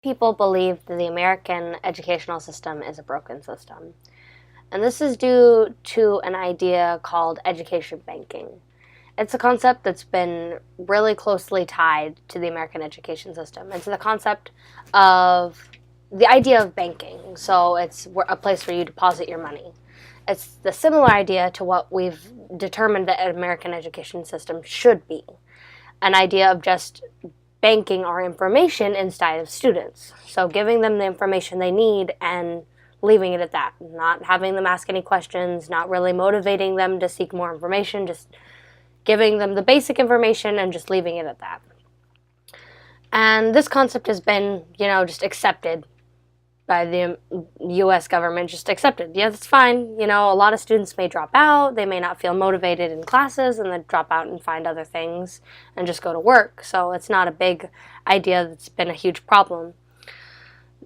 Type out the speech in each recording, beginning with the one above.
People believe that the American educational system is a broken system. And this is due to an idea called education banking. It's a concept that's been really closely tied to the American education system. It's the concept of the idea of banking. So it's a place where you deposit your money. It's the similar idea to what we've determined that an American education system should be. An idea of just banking our information inside of students. So giving them the information they need and leaving it at that. Not having them ask any questions, not really motivating them to seek more information, just giving them the basic information and just leaving it at that. And this concept has been, just accepted by the U.S. government, just accepted. Yeah, that's fine. A lot of students may drop out. They may not feel motivated in classes and then drop out and find other things and just go to work. So it's not a big idea that's been a huge problem.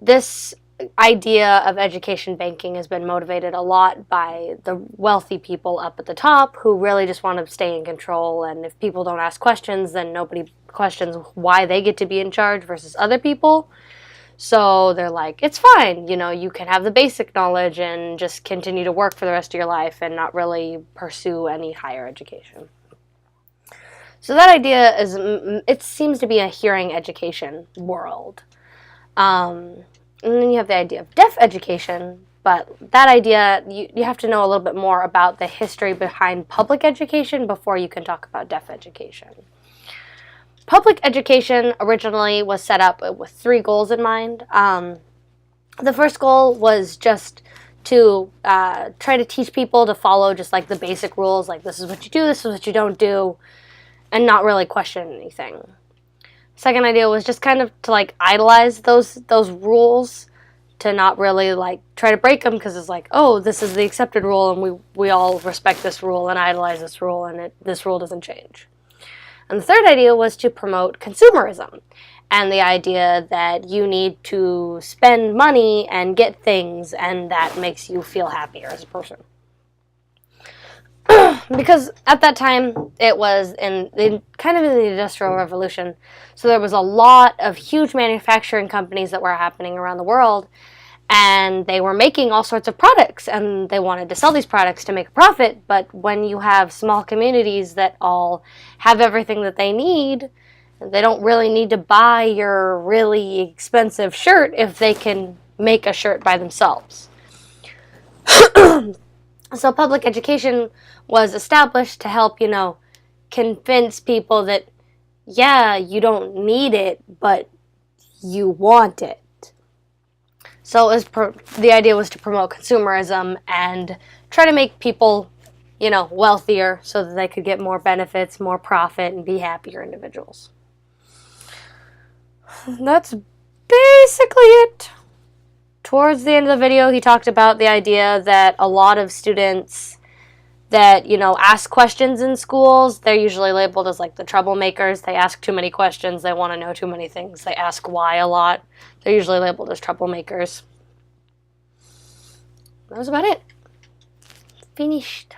This idea of education banking has been motivated a lot by the wealthy people up at the top who really just want to stay in control. And if people don't ask questions, then nobody questions why they get to be in charge versus other people. So they're like, it's fine, you can have the basic knowledge and just continue to work for the rest of your life and not really pursue any higher education. So that idea it seems to be a hearing education world. And then you have the idea of deaf education, but that idea, you have to know a little bit more about the history behind public education before you can talk about deaf education. Public education originally was set up with 3 goals in mind. The first goal was just to try to teach people to follow just like the basic rules, like this is what you do, this is what you don't do, and not really question anything. Second idea was just kind of to like idolize those rules, to not really like try to break them because it's like, oh, this is the accepted rule and we all respect this rule and idolize this rule and this rule doesn't change. And the third idea was to promote consumerism and the idea that you need to spend money and get things and that makes you feel happier as a person. Because at that time, it was kind of in the Industrial Revolution, so there was a lot of huge manufacturing companies that were happening around the world, and they were making all sorts of products, and they wanted to sell these products to make a profit, but when you have small communities that all have everything that they need, they don't really need to buy your really expensive shirt if they can make a shirt by themselves. So public education was established to help, convince people that, yeah, you don't need it, but you want it. So the idea was to promote consumerism and try to make people, wealthier so that they could get more benefits, more profit, and be happier individuals. That's basically it. Towards the end of the video, he talked about the idea that a lot of students that, ask questions in schools, they're usually labeled as like the troublemakers. They ask too many questions. They want to know too many things. They ask why a lot. They're usually labeled as troublemakers. That was about it. Finished.